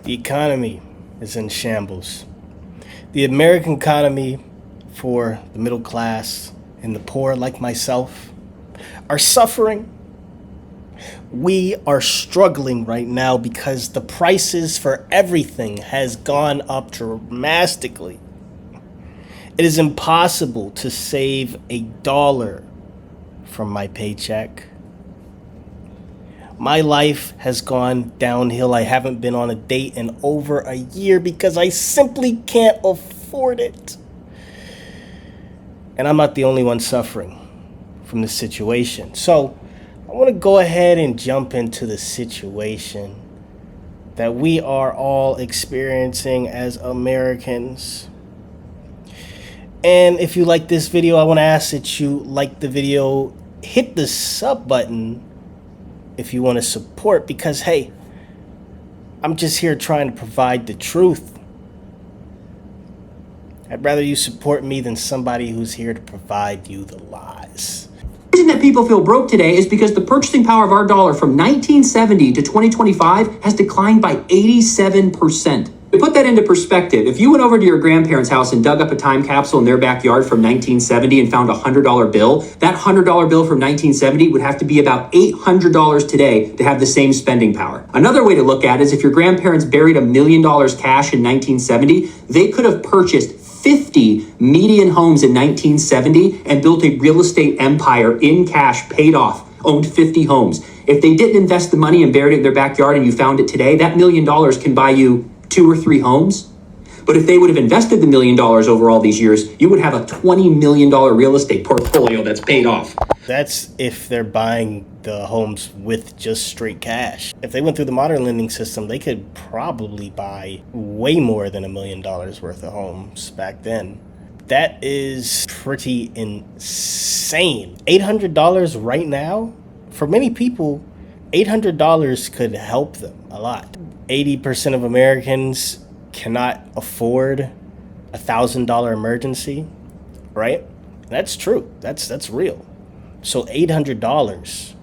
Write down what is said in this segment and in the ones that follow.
The economy is in shambles. The American economy for the middle class and the poor like myself are suffering. We are struggling right now because the prices for everything has gone up dramatically. It is impossible to save $1 from my paycheck. My life has gone downhill. I haven't been on a date in over a year because I simply can't afford it. And I'm not the only one suffering from this situation. So I want to go ahead and jump into the situation that we are all experiencing as Americans. And if you like this video, I want to ask that you like the video, hit the sub button if you want to support, because hey, I'm just here trying to provide the truth. I'd rather you support me than somebody who's here to provide you the lies. The reason that people feel broke today is because the purchasing power of our dollar from 1970 to 2025 has declined by 87%. To put that into perspective, if you went over to your grandparents' house and dug up a time capsule in their backyard from 1970 and found a $100 bill, that $100 bill from 1970 would have to be about $800 today to have the same spending power. Another way to look at it is if your grandparents buried $1 million cash in 1970, they could have purchased 50 median homes in 1970 and built a real estate empire in cash, paid off, owned 50 homes. If they didn't invest the money and buried it in their backyard and you found it today, that $1 million can buy you 2 or 3 homes. But if they would have invested the $1 million over all these years, you would have a $20 million real estate portfolio that's paid off. That's if they're buying the homes with just straight cash. If they went through the modern lending system, they could probably buy way more than $1 million worth of homes back then. That is pretty insane. $800 right now, for many people, $800 could help them a lot. 80% of Americans cannot afford a $1,000 emergency, right? That's true. That's real. So $800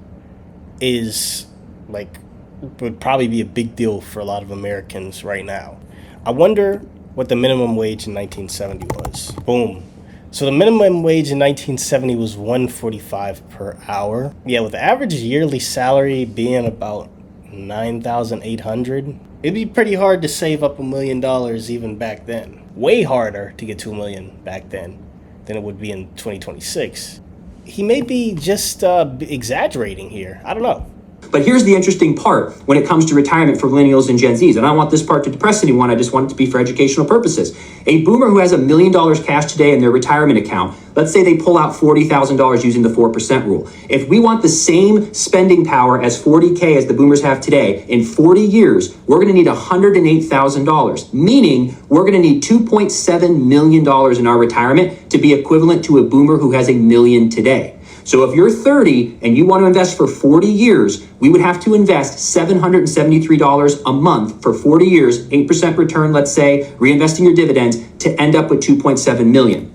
is would probably be a big deal for a lot of Americans right now. I wonder what the minimum wage in 1970 was. Boom. So the minimum wage in 1970 was $145 per hour. Yeah, with the average yearly salary being about $9,800, it'd be pretty hard to save up $1 million even back then. Way harder to get to $1 million back then than it would be in 2026. He may be just exaggerating here. I don't know. But here's the interesting part when it comes to retirement for millennials and Gen Zs. And I don't want this part to depress anyone. I just want it to be for educational purposes. A boomer who has $1 million cash today in their retirement account, let's say they pull out $40,000 using the 4% rule. If we want the same spending power as 40K as the boomers have today, in 40 years, we're going to need $108,000, meaning we're going to need $2.7 million in our retirement to be equivalent to a boomer who has $1 million today. So if you're 30 and you want to invest for 40 years, we would have to invest $773 a month for 40 years, 8% return, let's say, reinvesting your dividends to end up with $2.7 million.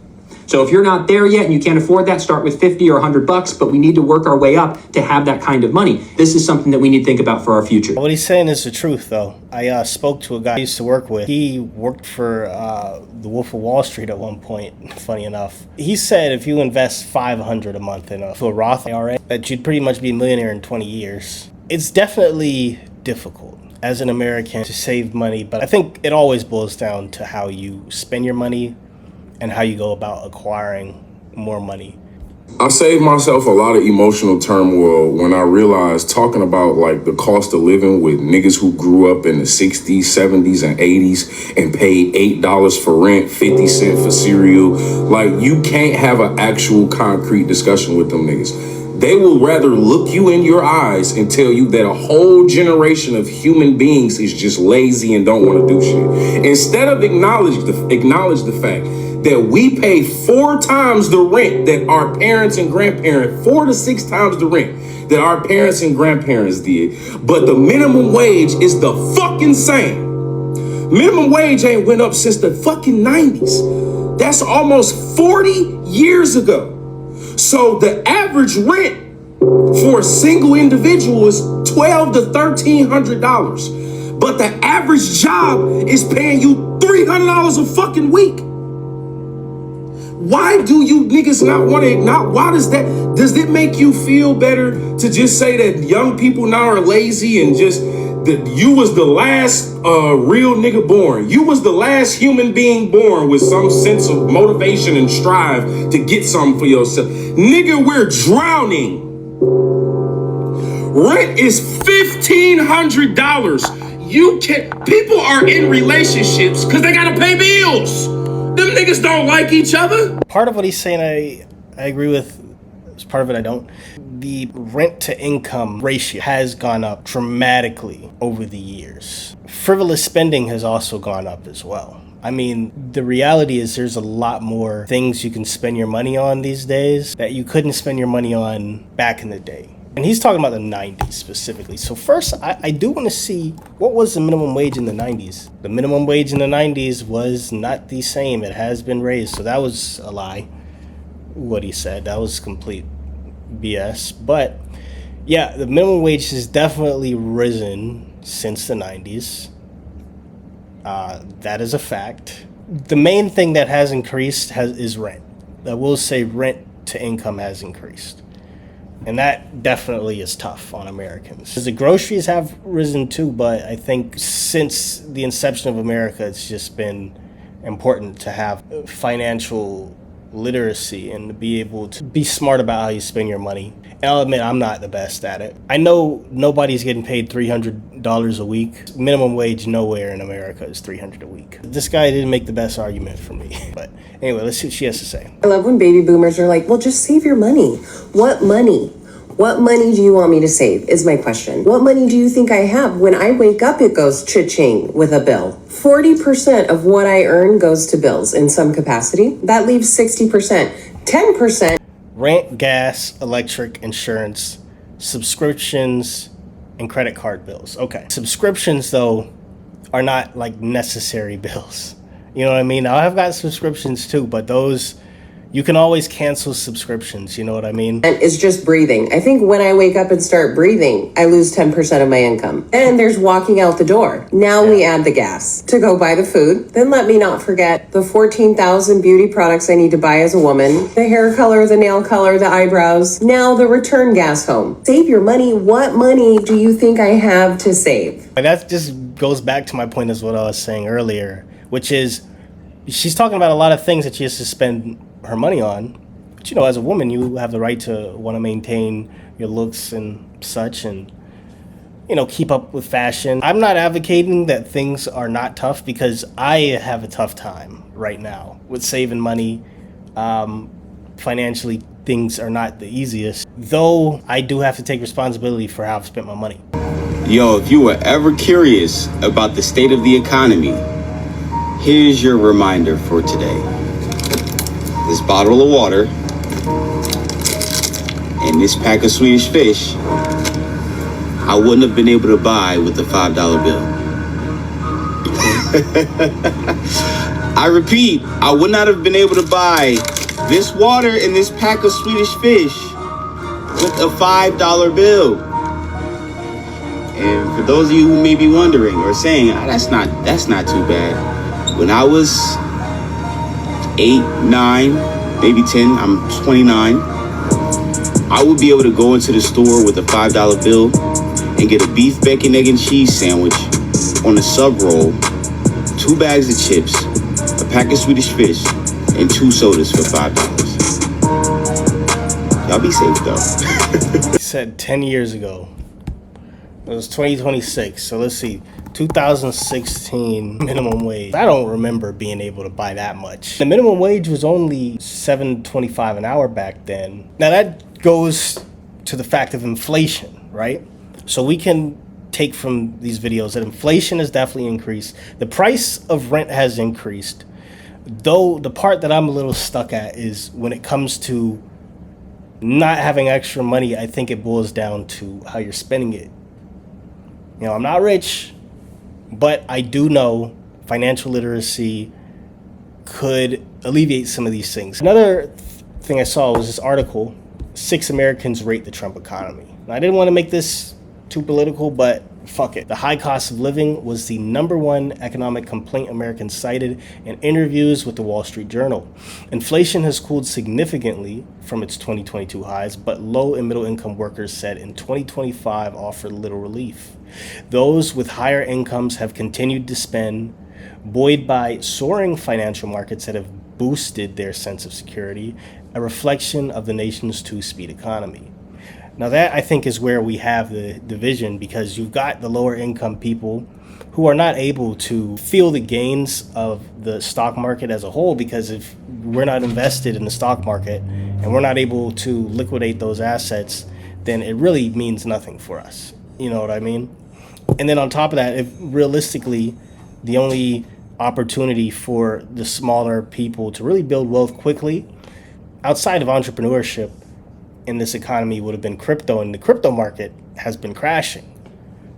So if you're not there yet and you can't afford that, start with 50 or $100, but we need to work our way up to have that kind of money. This is something that we need to think about for our future. What he's saying is the truth, though. I spoke to a guy I used to work with. He worked for the Wolf of Wall Street at one point, funny enough. He said if you invest $500 a month in a Roth IRA, that you'd pretty much be a millionaire in 20 years. It's definitely difficult as an American to save money, but I think it always boils down to how you spend your money and how you go about acquiring more money. I saved myself a lot of emotional turmoil when I realized talking about the cost of living with niggas who grew up in the 60s, 70s, and 80s and paid $8 for rent, 50 cents for cereal. You can't have an actual concrete discussion with them niggas. They will rather look you in your eyes and tell you that a whole generation of human beings is just lazy and don't want to do shit. Instead of acknowledge the fact that we pay 4 times the rent that our parents and grandparents, 4 to 6 times the rent that our parents and grandparents did. But the minimum wage is the fucking same. Minimum wage ain't went up since the fucking 90s. That's almost 40 years ago. So the average rent for a single individual is $1,200 to $1,300. but the average job is paying you $300 a fucking week. Why do you niggas not want to acknowledge? Why does it make you feel better to just say that young people now are lazy and just that you was the last real nigga born? You was the last human being born with some sense of motivation and strive to get something for yourself. Nigga, we're drowning. Rent is $1,500. People are in relationships because they gotta pay bills. Them niggas don't like each other. Part of what he's saying I agree with. Part of it I don't. The rent to income ratio has gone up dramatically over the years. Frivolous spending has also gone up as well. I mean, the reality is there's a lot more things you can spend your money on these days that you couldn't spend your money on back in the day. And he's talking about the 90s specifically. So first, I do want to see, what was the minimum wage in the 90s? The minimum wage in the 90s was not the same. It has been raised. So that was a lie, what he said. That was complete BS. But yeah, the minimum wage has definitely risen since the 90s. That is a fact. The main thing that has increased is rent. I will say rent to income has increased. And that definitely is tough on Americans. The groceries have risen too, but I think since the inception of America, it's just been important to have financial literacy and to be able to be smart about how you spend your money. And I'll admit, I'm not the best at it. I know nobody's getting paid $300 a week. Minimum wage nowhere in America is $300 a week. This guy didn't make the best argument for me. But anyway, let's see what she has to say. I love when baby boomers are like, well, just save your money. What money? What money do you want me to save is my question. What money do you think I have? When I wake up, it goes cha-ching with a bill. 40% of what I earn goes to bills in some capacity. That leaves 60%. 10%. Rent, gas, electric, insurance, subscriptions, and credit card bills. Okay. Subscriptions, though, are not like necessary bills. You know what I mean? Now, I've got subscriptions too, but those, you can always cancel subscriptions. You know what I mean? And it's just breathing. I think when I wake up and start breathing, I lose 10% of my income. And there's walking out the door. Now we add the gas to go buy the food. Then let me not forget the 14,000 beauty products I need to buy as a woman. The hair color, the nail color, the eyebrows. Now the return gas home. Save your money. What money do you think I have to save? And that just goes back to my point as what I was saying earlier, which is she's talking about a lot of things that she has to spend her money on. But, you know, as a woman, you have the right to want to maintain your looks and such and, you know, keep up with fashion. I'm not advocating that things are not tough because I have a tough time right now with saving money. Financially, things are not the easiest, though I do have to take responsibility for how I've spent my money. Yo, if you were ever curious about the state of the economy, here's your reminder for today. This bottle of water and this pack of Swedish fish, I wouldn't have been able to buy with the $5 bill. I repeat, I would not have been able to buy this water and this pack of Swedish fish with a $5 bill. And for those of you who may be wondering or saying, that's not too bad. When I was 8, 9, maybe 10, I'm 29, I would be able to go into the store with a $5 bill and get a beef, bacon, egg, and cheese sandwich on a sub roll, 2 bags of chips, a pack of Swedish fish, and 2 sodas for $5. Y'all be safe though. He said 10 years ago. It was 2026, so let's see, 2016 minimum wage. I don't remember being able to buy that much. The minimum wage was only $7.25 an hour back then. Now that goes to the fact of inflation, right? So we can take from these videos that inflation has definitely increased. The price of rent has increased. Though the part that I'm a little stuck at is when it comes to not having extra money, I think it boils down to how you're spending it. You know, I'm not rich, but I do know financial literacy could alleviate some of these things. Another thing I saw was this article, 6 Americans rate the Trump economy. Now, I didn't want to make this too political, but fuck it. The high cost of living was the #1 economic complaint Americans cited in interviews with the Wall Street Journal. Inflation has cooled significantly from its 2022 highs, but low and middle income workers said in 2025 offered little relief. Those with higher incomes have continued to spend, buoyed by soaring financial markets that have boosted their sense of security, a reflection of the nation's two-speed economy. Now that, I think, is where we have the division, because you've got the lower income people who are not able to feel the gains of the stock market as a whole, because if we're not invested in the stock market and we're not able to liquidate those assets, then it really means nothing for us. You know what I mean? And then on top of that, if realistically, the only opportunity for the smaller people to really build wealth quickly outside of entrepreneurship in this economy would have been crypto, and the crypto market has been crashing.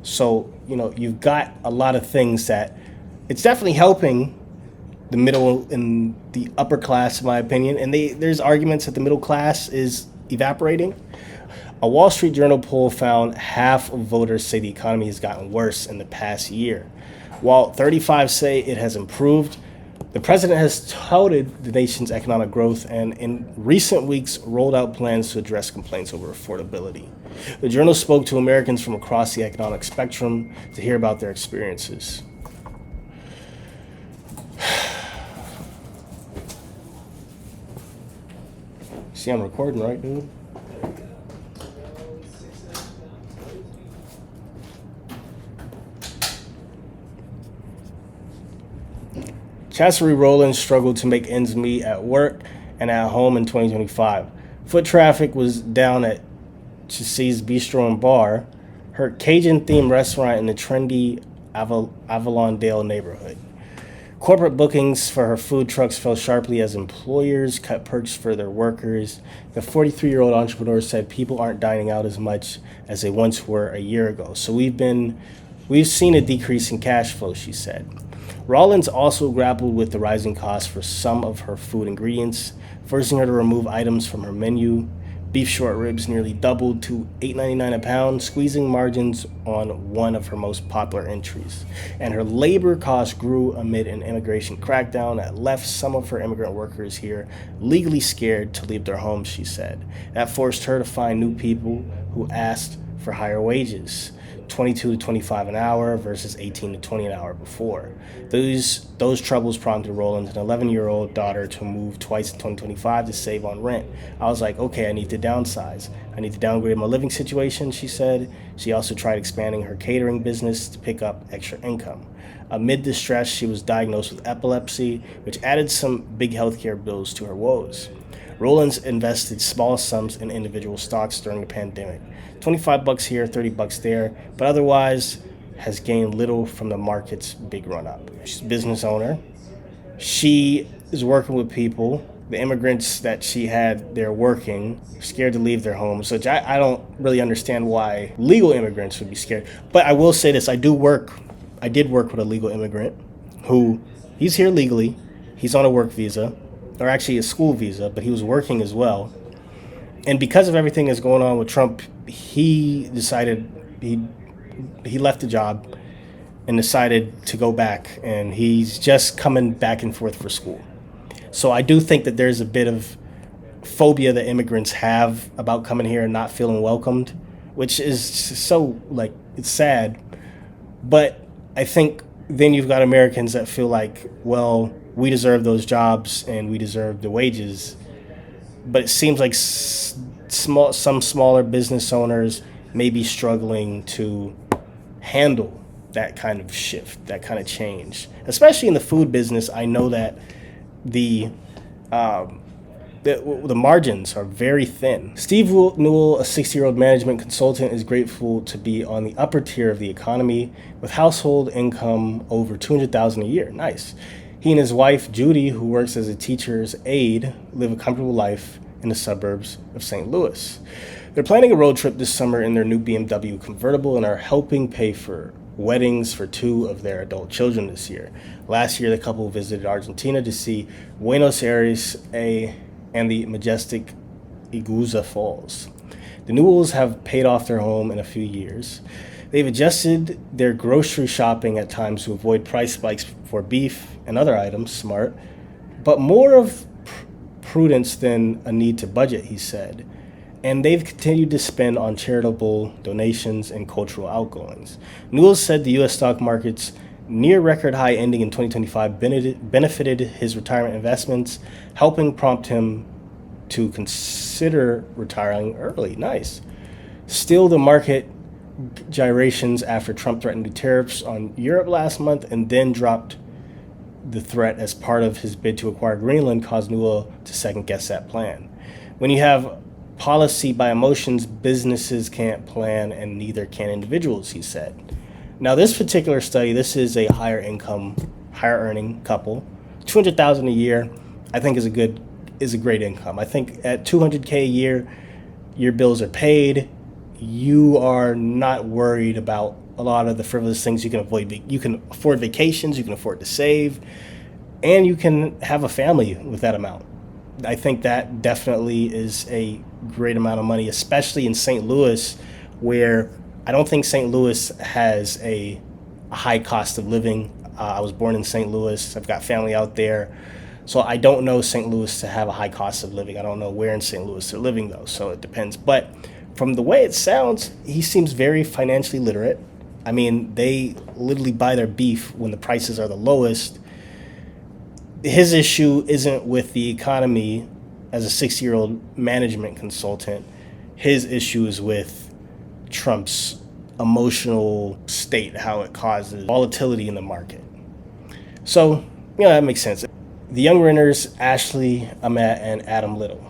So, you've got a lot of things that it's definitely helping the middle and the upper class, in my opinion. And there's arguments that the middle class is evaporating. A Wall Street Journal poll found half of voters say the economy has gotten worse in the past year. While 35% say it has improved, the president has touted the nation's economic growth and in recent weeks rolled out plans to address complaints over affordability. The journal spoke to Americans from across the economic spectrum to hear about their experiences. See, I'm recording, right, dude? Chancery Rollins struggled to make ends meet at work and at home in 2025. Foot traffic was down at Chelsea's Bistro and Bar, her Cajun-themed restaurant in the trendy Avalondale neighborhood. Corporate bookings for her food trucks fell sharply as employers cut perks for their workers. The 43-year-old entrepreneur said people aren't dining out as much as they once were a year ago. So we've seen a decrease in cash flow, she said. Rollins also grappled with the rising costs for some of her food ingredients, forcing her to remove items from her menu. Beef short ribs nearly doubled to $8.99 a pound, squeezing margins on one of her most popular entries. And her labor costs grew amid an immigration crackdown that left some of her immigrant workers here legally scared to leave their homes, she said. That forced her to find new people who asked for higher wages. 22 to 25 an hour versus 18 to 20 an hour before. Those troubles prompted Rollins, an 11-year-old daughter, to move twice in 2025 to save on rent. I was like, okay, I need to downsize. I need to downgrade my living situation, she said. She also tried expanding her catering business to pick up extra income. Amid the stress, she was diagnosed with epilepsy, which added some big healthcare bills to her woes. Rollins invested small sums in individual stocks during the pandemic. $25 here, $30 there, but otherwise has gained little from the market's big run-up. She's a business owner. She is working with people, the immigrants that she had there working, scared to leave their homes, which I don't really understand why legal immigrants would be scared. But I will say this, I did work with a legal immigrant who, he's here legally, he's on a work visa, or actually a school visa, but he was working as well. And because of everything that's going on with Trump, he decided he left the job and decided to go back, and he's just coming back and forth for school. So I do think that there's a bit of phobia that immigrants have about coming here and not feeling welcomed, which is so, it's sad. But I think then you've got Americans that feel like, well, we deserve those jobs and we deserve the wages. But it seems like some smaller business owners may be struggling to handle that kind of shift, that kind of change. Especially in the food business, I know that the margins are very thin. Steve Newell, a 60-year-old management consultant, is grateful to be on the upper tier of the economy with household income over $200,000 a year. Nice. He and his wife, Judy, who works as a teacher's aide, live a comfortable life in the suburbs of St. Louis. They're planning a road trip this summer in their new BMW convertible and are helping pay for weddings for 2 of their adult children this year. Last year, the couple visited Argentina to see Buenos Aires and the majestic Iguazu Falls. The Newells have paid off their home in a few years. They've adjusted their grocery shopping at times to avoid price spikes for beef and other items, smart, but more of prudence than a need to budget, he said. And they've continued to spend on charitable donations and cultural outgoings. Newell said the U.S. stock market's near record high ending in 2025 benefited his retirement investments, helping prompt him to consider retiring early. Nice. Still, the market gyrations after Trump threatened new tariffs on Europe last month and then dropped the threat as part of his bid to acquire Greenland caused Newell to second guess that plan. When you have policy by emotions, businesses can't plan and neither can individuals, he said. Now, this particular study, this is a higher income, higher earning couple. $200,000 a year, I think is a great income. I think at $200K a year, your bills are paid. You are not worried about a lot of the frivolous things you can avoid. You can afford vacations, you can afford to save, and you can have a family with that amount. I think that definitely is a great amount of money, especially in St. Louis, where I don't think St. Louis has a high cost of living. I was born in St. Louis. I've got family out there. So I don't know St. Louis to have a high cost of living. I don't know where in St. Louis they're living, though, so it depends. But from the way it sounds, he seems very financially literate. I mean, they literally buy their beef when the prices are the lowest. His issue isn't with the economy as a 60-year-old management consultant. His issue is with Trump's emotional state, how it causes volatility in the market. So, that makes sense. The young renters, Ashley, Amet, and Adam Little.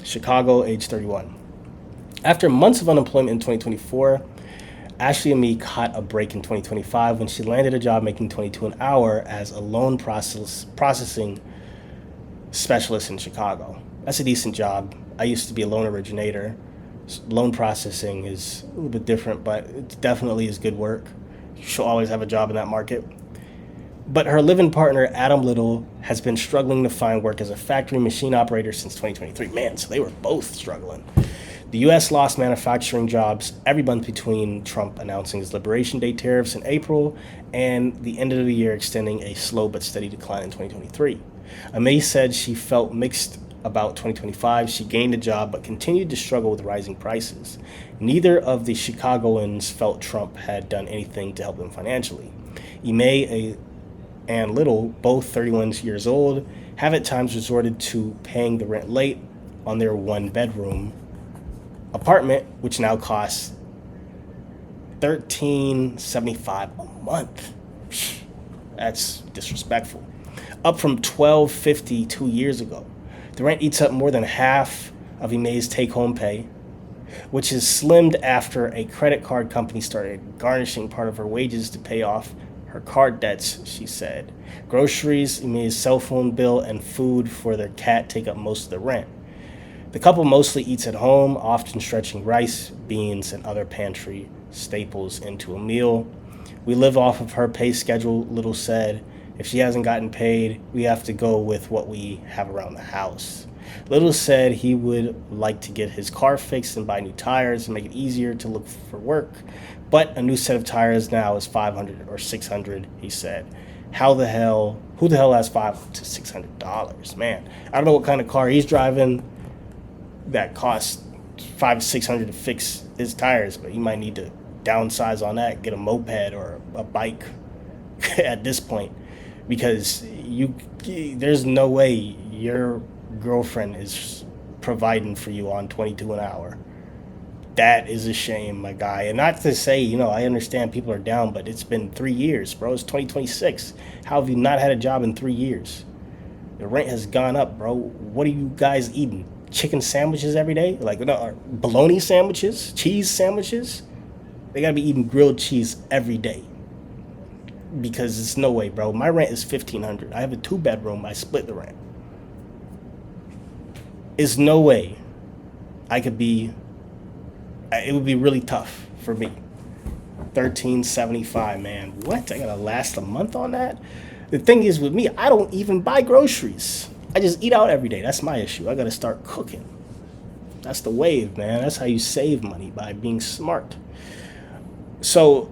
Chicago, age 31. After months of unemployment in 2024, Ashley and me caught a break in 2025 when she landed a job making $22 an hour as a loan processing specialist in Chicago. That's a decent job. I used to be a loan originator. Loan processing is a little bit different, but it definitely is good work. She'll always have a job in that market. But her live-in partner, Adam Little, has been struggling to find work as a factory machine operator since 2023. Man, so they were both struggling. The U.S. lost manufacturing jobs every month between Trump announcing his Liberation Day tariffs in April and the end of the year extending a slow but steady decline in 2023. Amay said she felt mixed about 2025. She gained a job but continued to struggle with rising prices. Neither of the Chicagoans felt Trump had done anything to help them financially. Imay and Little, both 31 years old, have at times resorted to paying the rent late on their one-bedroom apartment, which now costs $13.75 a month. That's disrespectful. Up from $12.50 2 years ago. The rent eats up more than half of Imay's take-home pay, which is slimmed after a credit card company started garnishing part of her wages to pay off her card debts, she said. Groceries, Imay's cell phone bill, and food for their cat take up most of the rent. The couple mostly eats at home, often stretching rice, beans, and other pantry staples into a meal. We live off of her pay schedule, Little said. If she hasn't gotten paid, we have to go with what we have around the house. Little said he would like to get his car fixed and buy new tires and make it easier to look for work. But a new set of tires now is $500 or $600, he said. Who the hell has $500 to $600? Man, I don't know what kind of car he's driving that costs $500 to $600 to fix his tires, but he might need to downsize on that, get a moped or a bike at this point, because there's no way your girlfriend is providing for you on $22 an hour. That is a shame, my guy. And not to say, I understand people are down, but it's been 3 years, bro. It's 2026. How have you not had a job in 3 years? The rent has gone up, bro. What are you guys eating? Chicken sandwiches every day? Bologna sandwiches? Cheese sandwiches? They gotta be eating grilled cheese every day. Because it's no way, bro. My rent is $1,500. I have a 2-bedroom. I split the rent. It's no way it would be really tough for me. $13.75, man. What? I gotta last a month on that? The thing is with me, I don't even buy groceries. I just eat out every day. That's my issue. I gotta start cooking. That's the wave, man. That's how you save money, by being smart. So,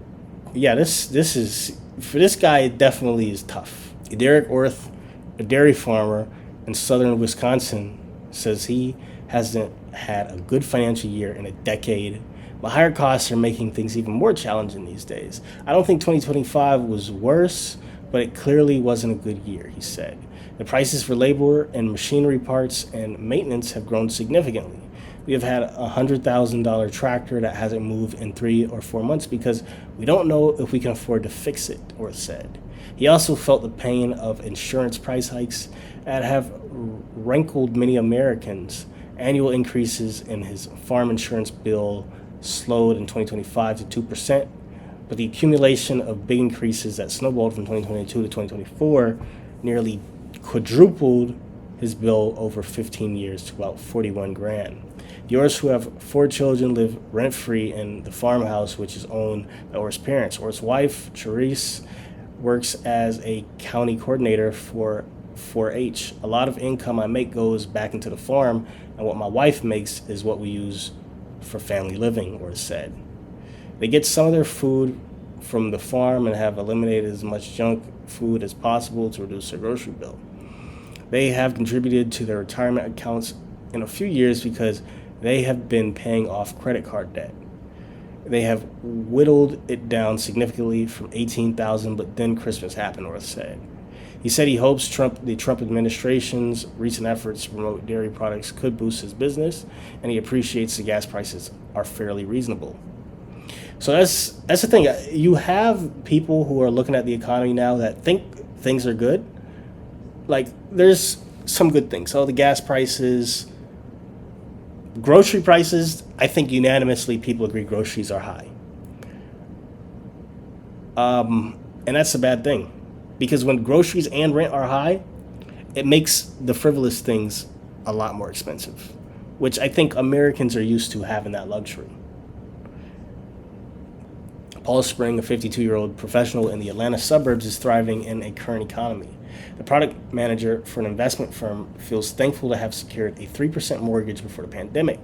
yeah, this is for this guy. It definitely is tough. Derek Orth, a dairy farmer in southern Wisconsin, says he hasn't had a good financial year in a decade. But higher costs are making things even more challenging these days. I don't think 2025 was worse, but it clearly wasn't a good year, he said. The prices for labor and machinery parts and maintenance have grown significantly. We have had a $100,000 tractor that hasn't moved in 3 or 4 months because we don't know if we can afford to fix it, Orth said. He also felt the pain of insurance price hikes that have rankled many Americans. Annual increases in his farm insurance bill slowed in 2025 to 2%, but the accumulation of big increases that snowballed from 2022 to 2024 nearly quadrupled his bill over 15 years to about 41 grand. Yours, who have 4 children, live rent-free in the farmhouse, which is owned by Orr's parents. Orr's wife, Charisse, works as a county coordinator for 4-H. A lot of income I make goes back into the farm, and what my wife makes is what we use for family living, Orr said. They get some of their food from the farm and have eliminated as much junk food as possible to reduce their grocery bill. They have contributed to their retirement accounts in a few years because they have been paying off credit card debt. They have whittled it down significantly from $18,000, but then Christmas happened, Orr said. He said he hopes the Trump administration's recent efforts to promote dairy products could boost his business, and he appreciates the gas prices are fairly reasonable. So that's the thing. You have people who are looking at the economy now that think things are good. Like, there's some good things. So the gas prices, grocery prices, I think unanimously people agree groceries are high. And that's a bad thing. Because when groceries and rent are high, it makes the frivolous things a lot more expensive, which I think Americans are used to having that luxury. Paul Spring, a 52-year-old professional in the Atlanta suburbs, is thriving in a current economy. The product manager for an investment firm feels thankful to have secured a 3% mortgage before the pandemic.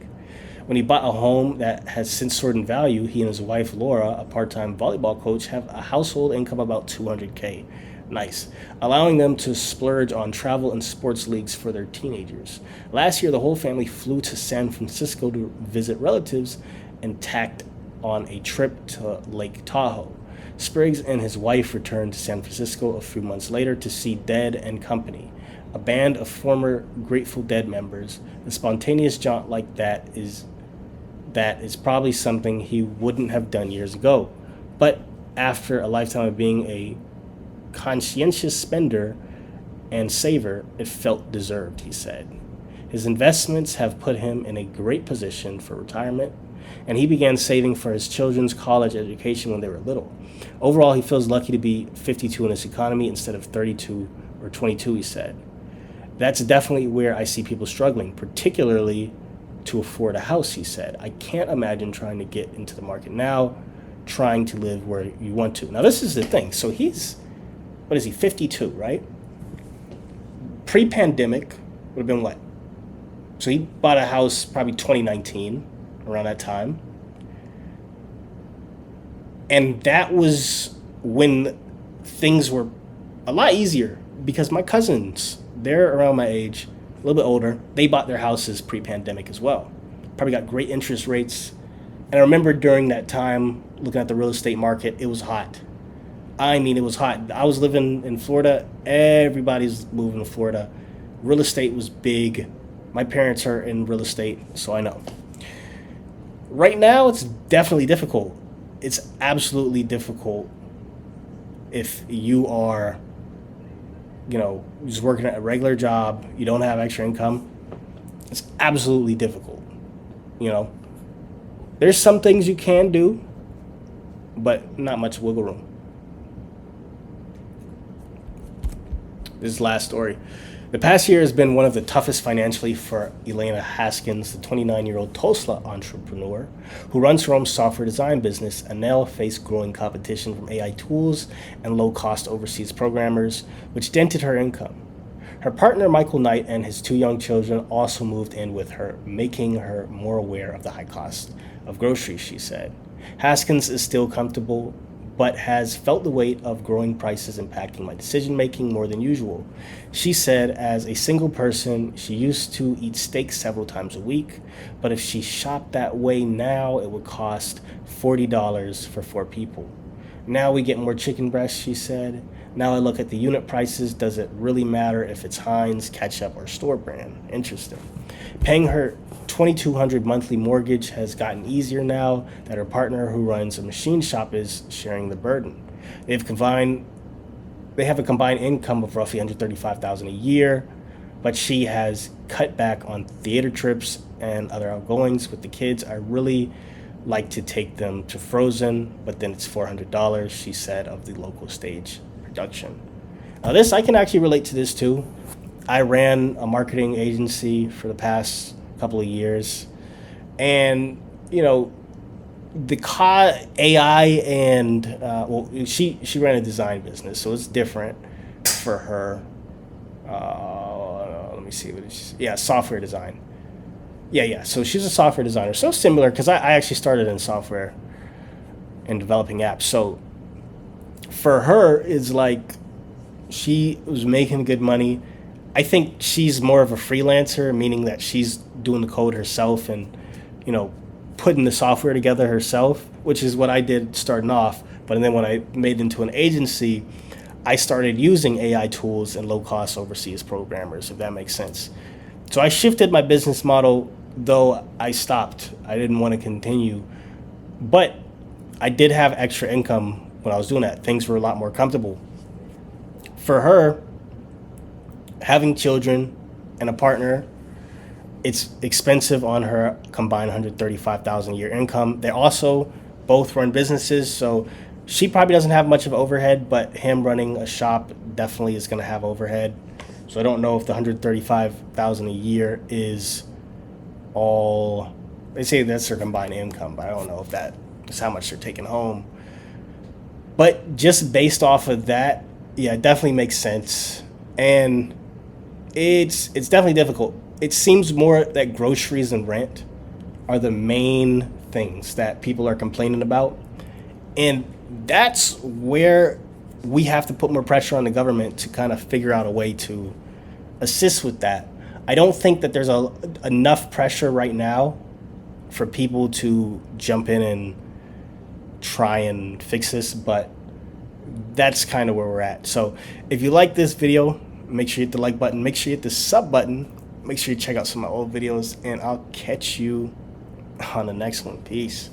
When he bought a home that has since soared in value, he and his wife, Laura, a part-time volleyball coach, have a household income of about $200K. Nice. Allowing them to splurge on travel and sports leagues for their teenagers. Last year, the whole family flew to San Francisco to visit relatives and tacked on a trip to Lake Tahoe. Spriggs and his wife returned to San Francisco a few months later to see Dead and Company, a band of former Grateful Dead members. A spontaneous jaunt like that is probably something he wouldn't have done years ago. But after a lifetime of being a conscientious spender and saver, it felt deserved, he said. His investments have put him in a great position for retirement, and he began saving for his children's college education when they were little. Overall, he feels lucky to be 52 in this economy instead of 32 or 22, he said. That's definitely where I see people struggling, particularly to afford a house, he said. I can't imagine trying to get into the market now, trying to live where you want to. Now, this is the thing. So he's, 52, right? Pre-pandemic would have been what? So he bought a house probably 2019, around that time. And that was when things were a lot easier because my cousins, they're around my age, a little bit older, they bought their houses pre-pandemic as well. Probably got great interest rates. And I remember during that time, looking at the real estate market, it was hot. I mean, it was hot. I was living in Florida. Everybody's moving to Florida. Real estate was big. My parents are in real estate, so I know. Right now, it's definitely difficult. It's absolutely difficult if you are, just working at a regular job, you don't have extra income. It's absolutely difficult. There's some things you can do, but not much wiggle room. This last story. The past year has been one of the toughest financially for Elena Haskins, the 29-year-old Tulsa entrepreneur who runs her own software design business, and now faced growing competition from AI tools and low-cost overseas programmers, which dented her income. Her partner, Michael Knight, and his 2 young children also moved in with her, making her more aware of the high cost of groceries, she said. Haskins is still comfortable, but has felt the weight of growing prices impacting my decision making more than usual. She said, as a single person, she used to eat steak several times a week, but if she shopped that way now, it would cost $40 for 4 people. Now we get more chicken breasts, she said. Now I look at the unit prices. Does it really matter if it's Heinz, ketchup, or store brand? Interesting. Paying her $2,200 monthly mortgage has gotten easier now that her partner, who runs a machine shop, is sharing the burden. They have a combined income of roughly $135,000 a year, but she has cut back on theater trips and other outgoings with the kids. I really like to take them to Frozen, but then it's $400, she said, of the local stage production. Now this, I can actually relate to this too. I ran a marketing agency for the past couple of years, and the AI and she ran a design business, so it's different for her. Let me see what it's, software design. So she's a software designer, so similar, because I actually started in software and developing apps. So for her, it's like she was making good money. I think she's more of a freelancer, meaning that she's doing the code herself and, putting the software together herself, which is what I did starting off. But then when I made it into an agency, I started using AI tools and low-cost overseas programmers, if that makes sense. So I shifted my business model, though I stopped. I didn't want to continue. But I did have extra income when I was doing that. Things were a lot more comfortable. For her, having children and a partner, it's expensive on her combined $135,000 a year income. They also both run businesses, so she probably doesn't have much of overhead, but him running a shop definitely is going to have overhead. So I don't know if the $135,000 a year is all. They say that's their combined income, but I don't know if that is how much they're taking home. But just based off of that, it definitely makes sense, and it's definitely difficult. It seems more that groceries and rent are the main things that people are complaining about. And that's where we have to put more pressure on the government to kind of figure out a way to assist with that. I don't think that there's enough pressure right now for people to jump in and try and fix this, but that's kind of where we're at. So if you like this video, make sure you hit the like button, make sure you hit the sub button, make sure you check out some of my old videos, and I'll catch you on the next one. Peace.